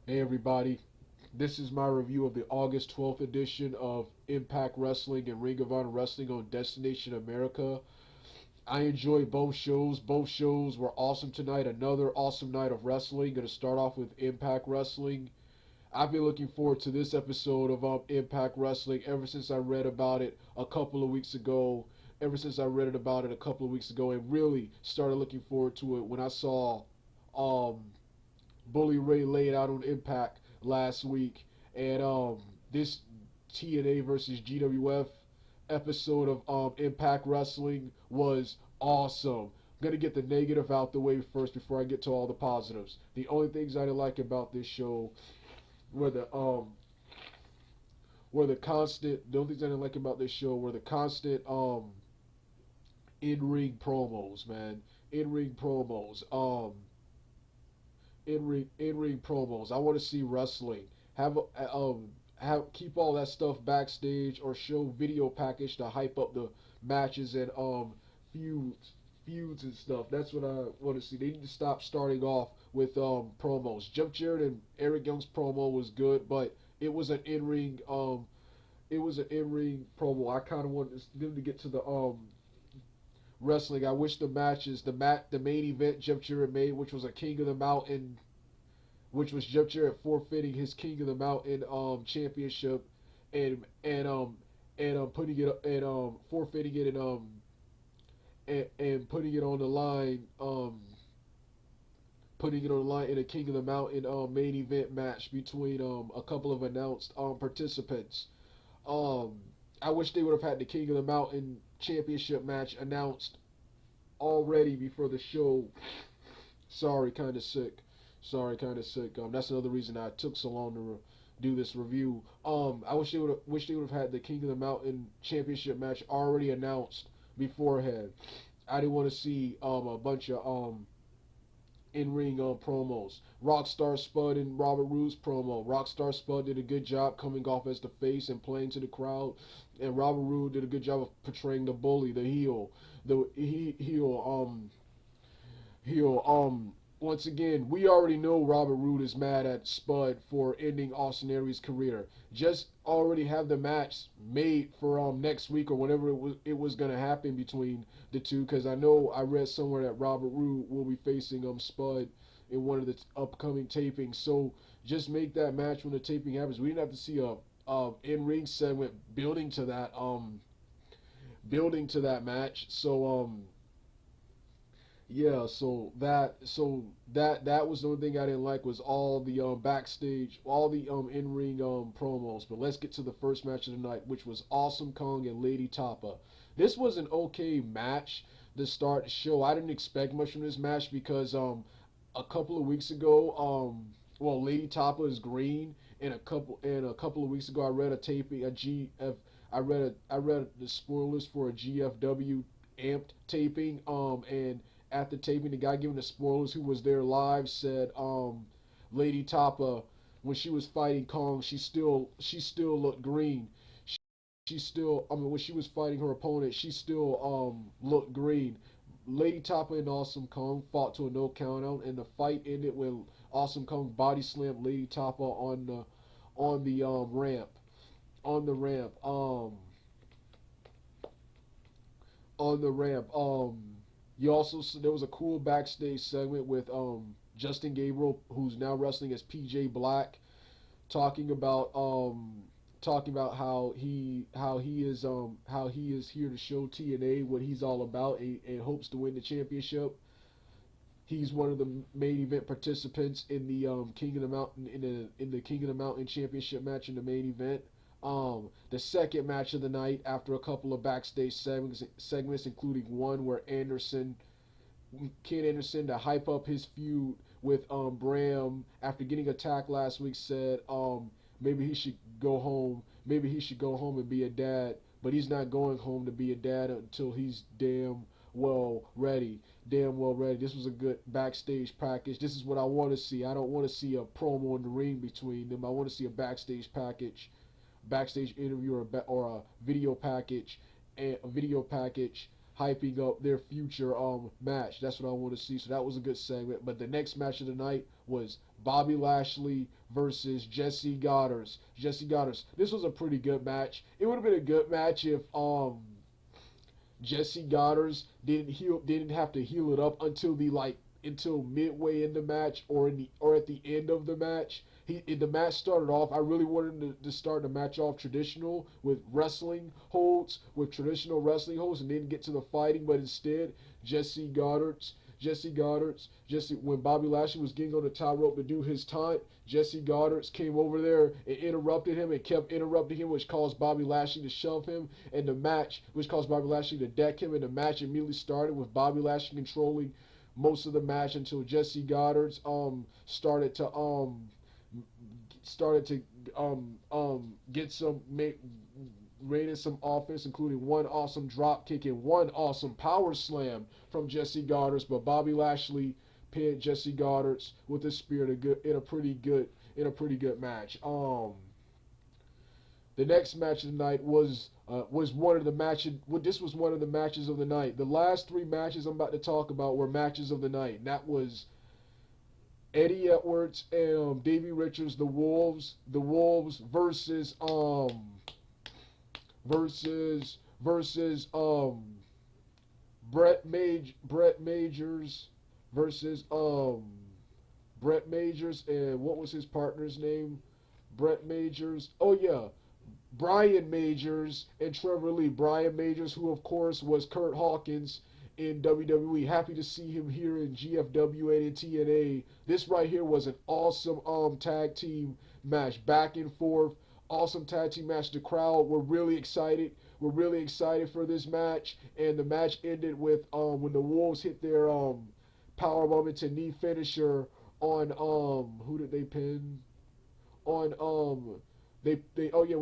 Hey everybody, this is my review of the August 12th edition of Impact Wrestling and Ring of Honor Wrestling on Destination America. I enjoyed both shows. Both shows were awesome tonight. Another awesome night of wrestling. Going to start off with Impact Wrestling. I've been looking forward to this episode of Impact Wrestling ever since I read about it a couple of weeks ago. Ever since I read it about it a couple of weeks ago, and really started looking forward to it when I saw um, Bully Ray laid out on Impact last week, and this TNA versus GWF episode of Impact Wrestling was awesome. I'm gonna get the negative out the way first before I get to all the positives. The only things I didn't like about this show were the constant. The only things I didn't like about this show were the constant in ring promos, man. In ring promos. In ring promos. I want to see wrestling. Have keep all that stuff backstage or show video package to hype up the matches and feuds feuds and stuff. That's what I want to see. They need to stop starting off with promos. Jeff Jarrett and Eric Young's promo was good, but it was an in ring promo. I kind of wanted them to get to the wrestling. I wish the main event Jeff Jarrett made, which was a King of the Mountain, which was Jeff Jarrett forfeiting his King of the Mountain championship and putting it and forfeiting it and putting it on the line in a King of the Mountain main event match between a couple of announced participants. Um, I wish they would have had the King of the Mountain championship match announced already before the show. Sorry, kind of sick. Sorry, kind of sick. That's another reason I took so long to do this review. I wish they would have had the King of the Mountain championship match already announced beforehand. I didn't want to see a bunch of in ring promos. Rockstar Spud and Robert Roode's promo. Rockstar Spud did a good job coming off as the face and playing to the crowd, and Robert Roode did a good job of portraying the bully, the heel, the heel. Once again, we already know Robert Roode is mad at Spud for ending Austin Aries' career. Just already have the match made for next week or whenever it was gonna happen between the two. Because I know I read somewhere that Robert Roode will be facing Spud in one of the upcoming tapings. So just make that match when the taping happens. We didn't have to see a in ring segment building to that match. So yeah, so that was the only thing I didn't like was all the backstage, all the in ring promos. But let's get to the first match of the night, which was Awesome Kong and Lady Tapa. This was an okay match to start the show. I didn't expect much from this match because a couple of weeks ago well, Lady Tapa is green, and a couple of weeks ago I read a taping a GF I read the spoilers for a GFW amped taping and at the taping, the guy giving the spoilers who was there live said Lady Tapa, when she was fighting Kong, she still looked green. She still, I mean, when she was fighting her opponent, she still looked green. Lady Tapa and Awesome Kong fought to a no count out, and the fight ended with Awesome Kong body slammed Lady Tapa on the ramp on the ramp on the ramp. You also there was a cool backstage segment with Justin Gabriel, who's now wrestling as PJ Black, talking about how he is here to show TNA what he's all about and hopes to win the championship. He's one of the main event participants in the King of the Mountain in the King of the Mountain championship match in the main event. The second match of the night, after a couple of backstage segments, including one where Ken Anderson, to hype up his feud with Bram after getting attacked last week, said maybe he should go home. Maybe he should go home and be a dad, but he's not going home to be a dad until he's well ready. Damn well ready. This was a good backstage package. This is what I want to see. I don't want to see a promo in the ring between them. I want to see a backstage interview or a video package, and a video package hyping up their future match. That's what I want to see. So that was a good segment. But the next match of the night was Bobby Lashley versus Jesse Goddard. Jesse Goddard. This was a pretty good match. It would have been a good match if Jesse Goddard didn't have to heal it up until midway in the match or at the end of the match. The match started off. I really wanted to start the match off traditional with traditional wrestling holds, and then get to the fighting. But instead, when Bobby Lashley was getting on the top rope to do his taunt, Jesse Goddard came over there and interrupted him and kept interrupting him, which caused Bobby Lashley to shove him, and which caused Bobby Lashley to deck him, and the match immediately started with Bobby Lashley controlling most of the match until Jesse Goddard started to get some rated some offense, including one awesome drop kick and one awesome power slam from Jesse Goddard. But Bobby Lashley pinned Jesse Goddard with a spear in a pretty good match. The next match of the night was one of the matches. This was one of the matches of the night. The last three matches I'm about to talk about were matches of the night. And that was Eddie Edwards and Davey Richards, the Wolves versus Brett Majors versus Brett Majors, and what was his partner's name? Brett Majors. Oh yeah, Brian Majors and Trevor Lee. Brian Majors, who of course was Kurt Hawkins in WWE. Happy to see him here in GFW and in TNA. This right here was an awesome tag team match, back and forth. Awesome tag team match. The crowd were really excited. We're really excited for this match, and the match ended with when the Wolves hit their powerbomb into knee finisher on who did they pin? On when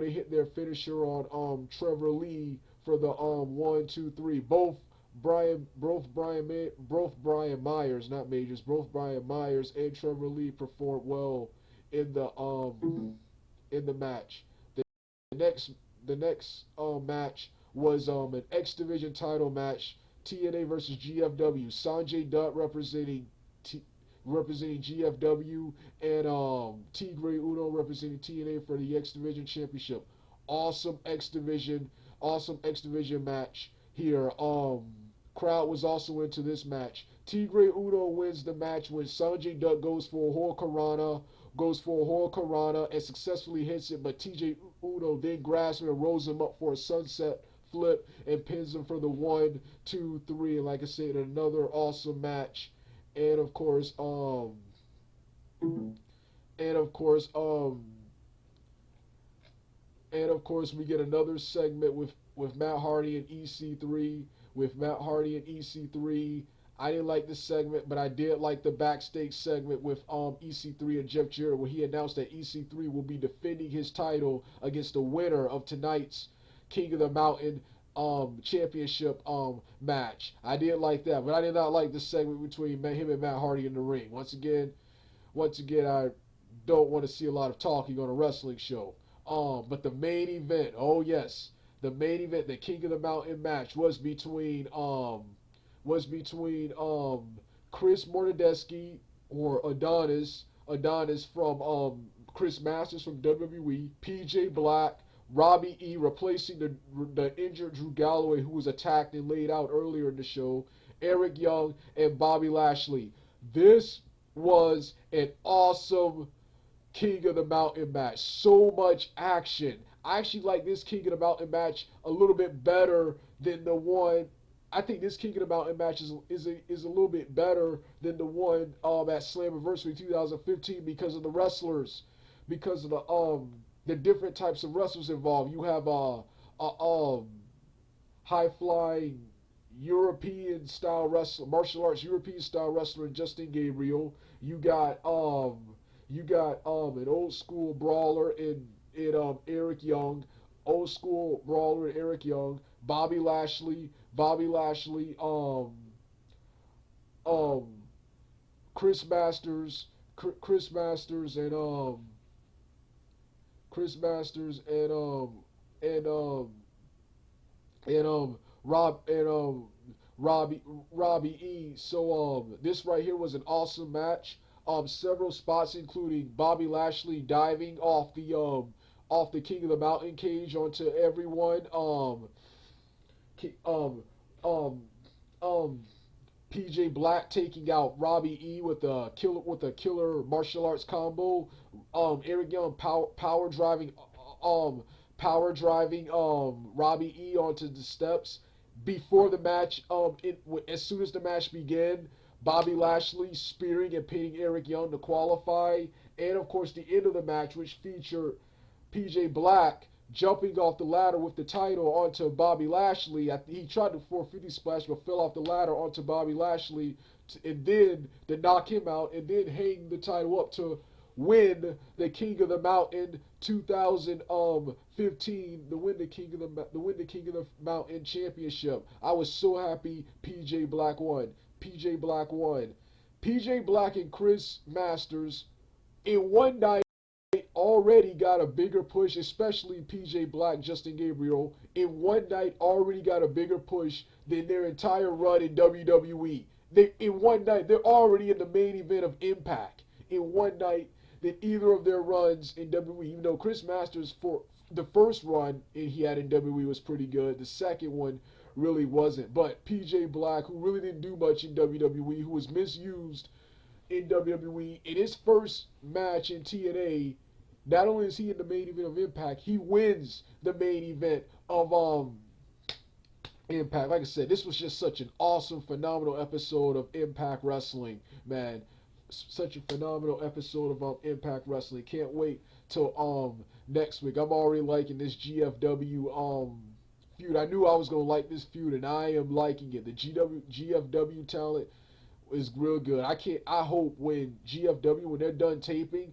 they hit their finisher on Trevor Lee for the 1, 2, 3. Both Brian Myers, not Majors, both Brian Myers and Trevor Lee performed well in the match. The next match was an X Division title match, TNA versus GFW. Sanjay Dutt representing GFW, and Tigre Uno representing TNA for the X Division Championship. Awesome X Division match here. Crowd was also into this match. Tigre Uno wins the match when Sanjay Dutt goes for a Hurricanrana and successfully hits it, but TJ Uno then grabs him and rolls him up for a sunset flip and pins him for the 1, 2, 3. And like I said, another awesome match. And of course, we get another segment with Matt Hardy and EC3. I didn't like this segment, but I did like the backstage segment with EC3 and Jeff Jarrett, where he announced that EC3 will be defending his title against the winner of tonight's King of the Mountain championship match. I did like that, but I did not like the segment between him and Matt Hardy in the ring. Once again, I don't want to see a lot of talking on a wrestling show. But the main event, oh yes, the main event, the King of the Mountain match was between Chris Mortadeschi, or Adonis from Chris Masters from WWE, PJ Black, Robbie E replacing the injured Drew Galloway, who was attacked and laid out earlier in the show, Eric Young, and Bobby Lashley. This was an awesome King of the Mountain match. So much action. I actually like this King of the Mountain match a little bit better than the one. I think this King of the Mountain match is a little bit better than the one at Slammiversary 2015 because of the wrestlers, because of the different types of wrestlers involved. You have high flying European style wrestler, martial arts European style wrestler in Justin Gabriel. You got an old school brawler in Eric Young, Bobby Lashley, Chris Masters, and Rob and Robbie Robbie E. So this right here was an awesome match. Several spots including Bobby Lashley diving off the King of the Mountain cage onto everyone. Ki- um um um PJ Black taking out Robbie E with a killer martial arts combo. Eric Young um power driving Robbie E onto the steps before the match. As soon as the match began, Bobby Lashley spearing and pinning Eric Young to qualify, and of course the end of the match, which featured PJ Black jumping off the ladder with the title onto Bobby Lashley. He tried the 450 splash but fell off the ladder onto Bobby Lashley, and then to knock him out, and then hang the title up to win the King of the Mountain 2015, the win the King of the Mountain championship. I was so happy PJ Black won. PJ Black won. PJ Black and Chris Masters in one night already got a bigger push, especially PJ Black, Justin Gabriel, in one night already got a bigger push than their entire run in WWE. In one night, they're already in the main event of Impact. In one night, than either of their runs in WWE. Even though Chris Masters, for the first run he had in WWE was pretty good, the second one really wasn't. But PJ Black, who really didn't do much in WWE, who was misused in WWE, in his first match in TNA, not only is he in the main event of Impact, he wins the main event of Impact. Like I said, this was just such an awesome, phenomenal episode of Impact Wrestling, man. Such a phenomenal episode of Impact Wrestling. Can't wait till next week. I'm already liking this GFW feud. I knew I was gonna like this feud, and I am liking it. The GFW talent is real good. I hope when GFW, when they're done taping,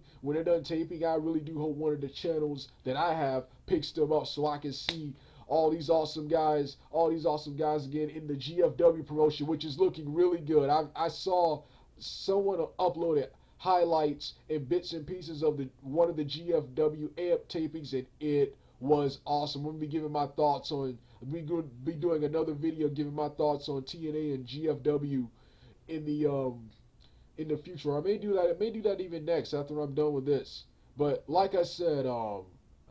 I really do hope one of the channels that I have picks them up so I can see all these awesome guys again in the GFW promotion, which is looking really good. I saw someone uploaded highlights and bits and pieces of the one of the GFW AMP tapings, and it was awesome. I'm gonna be giving my thoughts on. We're gonna be doing another video giving my thoughts on TNA and GFW in the future. I may do that. I may do that even next after I'm done with this. But like I said,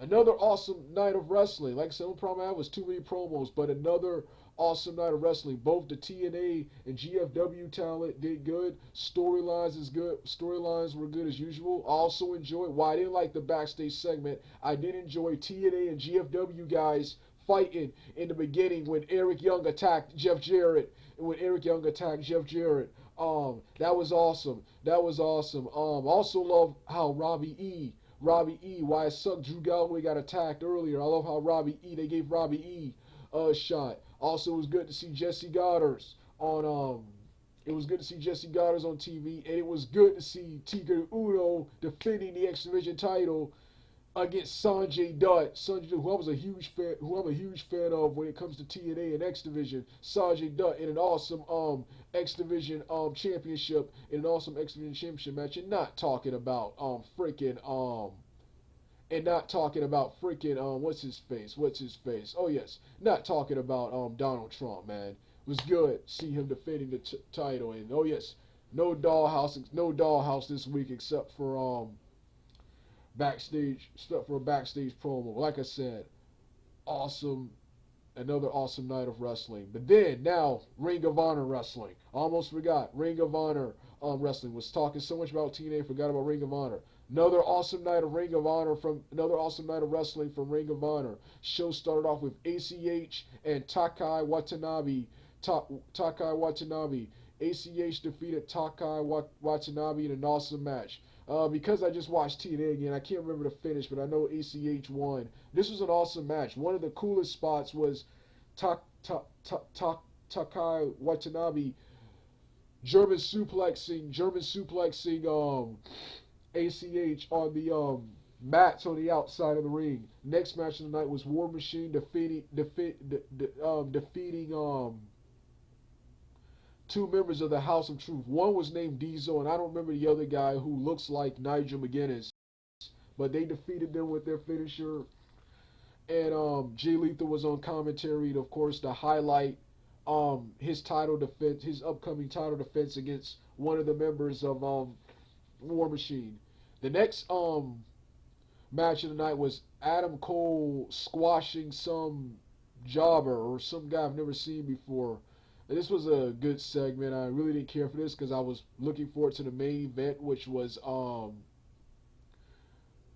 another awesome night of wrestling. Like I said, the problem I had was too many promos, but another awesome night of wrestling. Both the TNA and GFW talent did good. Storylines is good. Storylines were good as usual. I also enjoyed. While I didn't like the backstage segment, I did enjoy TNA and GFW guys fighting in the beginning when Eric Young attacked Jeff Jarrett. And when Eric Young attacked Jeff Jarrett, that was awesome. That was awesome. Also love how Robbie E. Why it sucked Drew Galloway got attacked earlier. I love how they gave Robbie E a shot. Also, it was good to see Jesse Goddard's on it was good to see Jesse Goddard's on TV, and it was good to see Tigre Uno defending the X Division title against Sanjay Dutt. Sanjay Dutt, who I'm a huge fan of when it comes to TNA and X Division. Sanjay Dutt in an awesome X Division championship match, and not talking about freaking what's his face? Oh yes, not talking about Donald Trump, man. It was good to see him defending the title, and oh yes, no dollhouse this week except for a backstage promo. Like I said, awesome, another awesome night of wrestling. But then now Ring of Honor wrestling. Almost forgot Ring of Honor wrestling. Was talking so much about TNA, forgot about Ring of Honor. Another awesome night of wrestling from Ring of Honor. Show started off with ACH and Takai Watanabe. Takai Watanabe. ACH defeated Takai Watanabe in an awesome match. Because I just watched TNA again, I can't remember the finish, but I know ACH won. This was an awesome match. One of the coolest spots was Takai Watanabe German suplexing ACH on the mats on the outside of the ring. Next match of the night was War Machine defeating two members of the House of Truth. One was named Diesel, and I don't remember the other guy who looks like Nigel McGuinness. But they defeated them with their finisher. And Jay Lethal was on commentary. And of course, the highlight his title defense, his upcoming title defense against one of the members of War Machine. The next match of the night was Adam Cole squashing some jobber or some guy I've never seen before. And this was a good segment. I really didn't care for this because I was looking forward to the main event, which was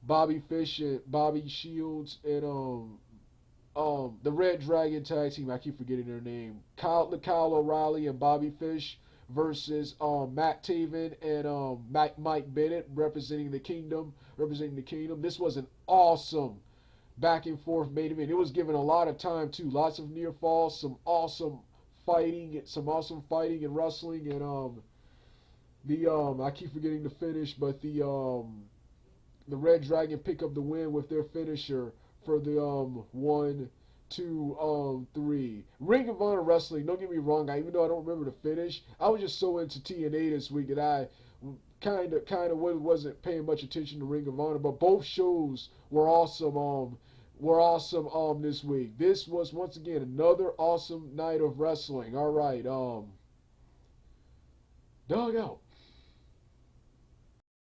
Bobby Fish and Bobby Shields and the Red Dragon tag team. I keep forgetting their name. Kyle O'Reilly and Bobby Fish versus Matt Taven and Mike Bennett representing the Kingdom. This was an awesome back and forth main event. It was given a lot of time too. Lots of near falls, some awesome fighting and wrestling, and I keep forgetting the finish, but the Red Dragon pick up the win with their finisher for the 1, 2, 3. Ring of Honor Wrestling, don't get me wrong, even though I don't remember the finish, I was just so into TNA this week that I kind of wasn't paying much attention to Ring of Honor, but both shows were awesome this week. This was once again another awesome night of wrestling. All right, dog out.